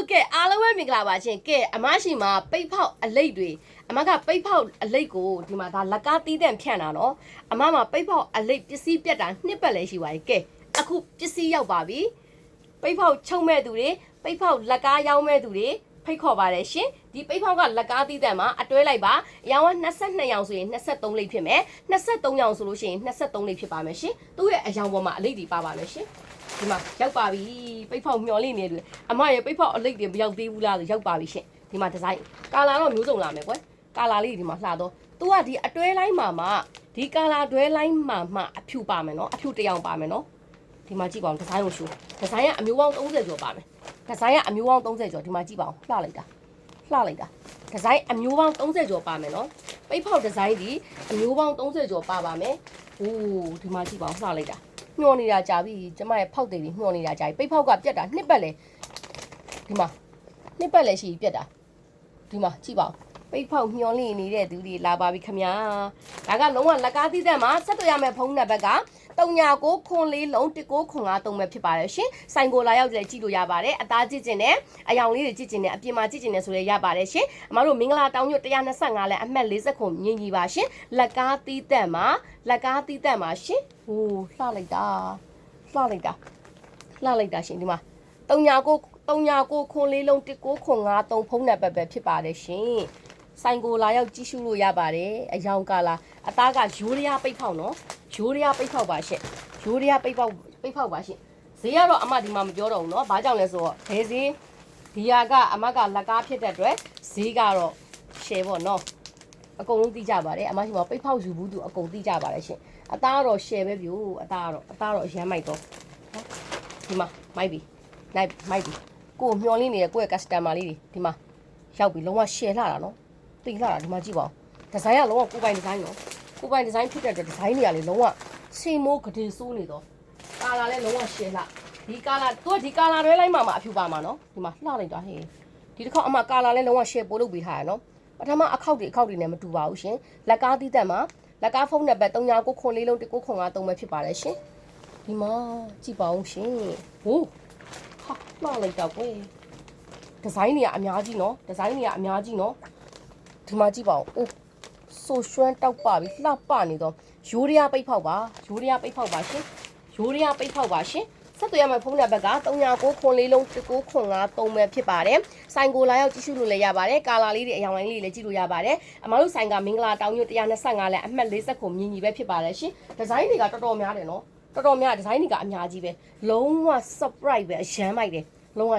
ကဲအားလုံးပဲမင်္ဂလာပါရှင်ကဲအမရှိမှာပိတ်ဖောက်အလိတ်တွေအမကပိတ်ဖောက်အလိတ်ကိုဒီမှာဒါလက်ကားတီးတဲ့ဖြန့်တာနော်အမမှာပိတ်ဖောက်အလိတ်ပစ္စည်းပြတ်တာနှစ်ပတ်လဲရှိပါရဲ့ကဲအခုပစ္စည်းရောက်ပါပြီပိတ်ဖောက်ချုံမဲ့သူတွေပိတ်ဖောက်လက်ကားရောင်းမဲ့သူတွေဖိတ်ခေါ်ပါတယ်ရှင်ဒီပိတ်ဖောက်ကလက်ကားတီးတဲ့မှာအတွဲလိုက်ပါအရောင်က22ရောင်ဆိုရင်23လိပ်ဖြစ်မယ်23ရောင်ဆိုလို့ရှိရင်23လိပ်ဖြစ်ပါမယ်ရှင်သူ့ရဲ့အရောင်ပေါ်မှာအလိတ်တွေပါပါမယ်ရှင်ဒီမှာရောက်ပါပြီပိတ်ဖောက်မျော်လင့်နေတယ်အမရဲ့ပိတ်ဖောက်အလိတ်တွေမရောက်သေးဘူးလားဆိုရောက်ပါပြီရှင်ဒီမှာဒီဇိုင်းကာလာတော့မျိုးစုံလာမယ်ကွယ်ကာလာလေးဒီမှာလှတော့သူကဒီအတွဲလိုင်းမှာမှဒီကာလာတွဲလိုင်းမှာမှအဖြူပါမယ်နော်အဖြူတစ်ယောင်ပါမယ်နော်ဒီမှာကြည့်ပါဦးဒီဇိုင်းကိုရှုဒီဇိုင်းကအမျိုးပေါင်း30ကျော်ပါမယ်ဒီဇိုင်းကအမျိုးပေါင်း30ကျော်ဒီမှာကြည့်ပါဦးလှလိုက်တာဒီဇိုင်းအမျိုးပေါင်း30ကျော်ပါမယ်နော်ပိတ်ဖောက်ဒီဇိုင်းဒီအမျိုးပေါင်း30ကျော်ပါပါမယ်ဟိုးဒီမှာကြည့်ပါဦးလှလိုက်တာညှော်နေတာကြာပြီကျမရဲ့ဖောက်တွေညှော်နေတာကြာပြီပိတ်ဖောက်ကပြတ်တာနှစ်ပတ်လဲဒီမှာနှစ်ပတ်လဲရှိပြတ်တာဒီမှာကြည့်ပါဦးပိတ်ဖောက်ညှော်လင့်နေတဲ့သူတွေလာပါပြီခမညာဒါကလုံးဝလက်ကားသီးသက်မှာဆက်သွယ်ရမယ့်ဖုန်းနံပါတ်က39ခွန်လေးလုံး1953ပဲဖြစ်ပါတယ်ရှင်ဆိုင်ကိုလာရောက်ကြည့်ကြည့်လို့ရပါတယ်အသားကြည့်ကျင်နဲ့အယောင်လေးတွေကြည့်ကျင်နဲ့အပြင်မှာကြည့်ကျင်နဲ့ဆိုလဲရပါတယ်ရှင်အမတို့မင်္ဂလာတောင်ညွတ်125လဲအမှတ်40ခုမြင်ကြီးပါရှင်လက်ကားသီးသက်မှာရှင်ဟိုးလှလိုက်တာရှင်ဒီမှာ39ခွန်လေးလုံး1953ဖုန်းနံပါတ်ပဲဖြစ်ပါတယ်ရှင်ဆိုင်ကိုလာရောက်ကြည့်ရှုလို့ရပါတယ်အယောင်ကလာအသားကရိုးရပိတ်ဖောက်နော်ရိုးရပိတ်ဖောက်ပါရှင့်ရိုးရပိတ်ဖောက်ပါရှင့်ဈေးကတော့အမဒီမှာမပြောတော့ဘူးเนาะဘာကြောင့်လဲဆိုတော့ဘယ်ဈေးဒီဟာကအမကလက်ကားဖြစ်တဲ့အတွက်ဈေးကတော့ share ပေါ့เนาะအကုန်လုံးသိကြပါတယ်အမရှိမှာပိတ်ဖောက်ယူဘူးသူအကုန်သိကြပါတယ်ရှင့်အသားကတော့ share ပဲပြို့အသားကတော့အရမ်းမိုက်တော့ဒီမှာမိုက်ပြီမိုက်ပြီကိုမျောလင်းနေတဲ့ကိုယ့်ရဲ့ customer လေးတွေဒီမှာရောက်ပြီလုံးဝ share လာတာเนาะတိလာတာဒီမှာကြည့်ပါဦးဒီဇိုင်းကလုံးဝကိုယ်ပိုင်ဒီဇိုင်းနော်ကိုယ်ပိုင်ဒီဇိုင်းဖြစ်တဲ့အတွက်ဒီဇိုင်းတွေကလေလုံးဝချိန်မိုးကတိဆိုးနေတော့ကာလာလည်းလုံးဝရှယ်လာဒီကာလာသူကဒီကာလာတွဲလိုက်မှာအဖြူပါမှာနော်ဒီမှာလှလိုက်တာဟေးဒီတစ်ခေါက်အမကာလာလည်းလုံးဝရှယ်ပို့လုပ်ပေးထားရနော်ပထမအခောက်တွေနဲ့မတူပါဘူးရှင်လက်ကားသီးသက်မှာလက်ကားဖုန်းနံပါတ်39ခွန်လေးလုံး1953ပဲဖြစ်ပါတယ်ရှင်ဒီမှာကြည့်ပါဦးရှင်ဟိုးဟာလှလိုက်တော့ကွယ်ဒီဇိုင်းတွေကအများကြီးနော်ဒီမှာကြည့်ပါဦးအိုးဆိုရွှမ်းတောက်ပါပြီလှပနေတော့ရိုးရပိတ်ဖောက်ပါရှင်ဆက်သွယ်ရမယ့်ဖုန်းနံပါတ်က39ခွန်လေးလုံး1953ပဲဖြစ်ပါတယ်ဆိုင်ကိုလာရောက်ကြည့်ရှုလို့လည်းရပါတယ်ကာလာလေးတွေအယောင်လိုင်းလေးတွေလည်းကြည့်လို့ရပါတယ်အမတို့ဆိုင်ကမင်္ဂလာတောင်ညွတ်125လဲအမှတ်40ခုမြင်ကြီးပဲဖြစ်ပါတယ်ရှင်ဒီဇိုင်းတွေကတော်တော်များတယ်နော်တော်တော်များဒီဇိုင်းတွေကအများကြီးပဲလုံးဝ surprise ပဲအရမ်းမိုက်တယ်လုံးဝ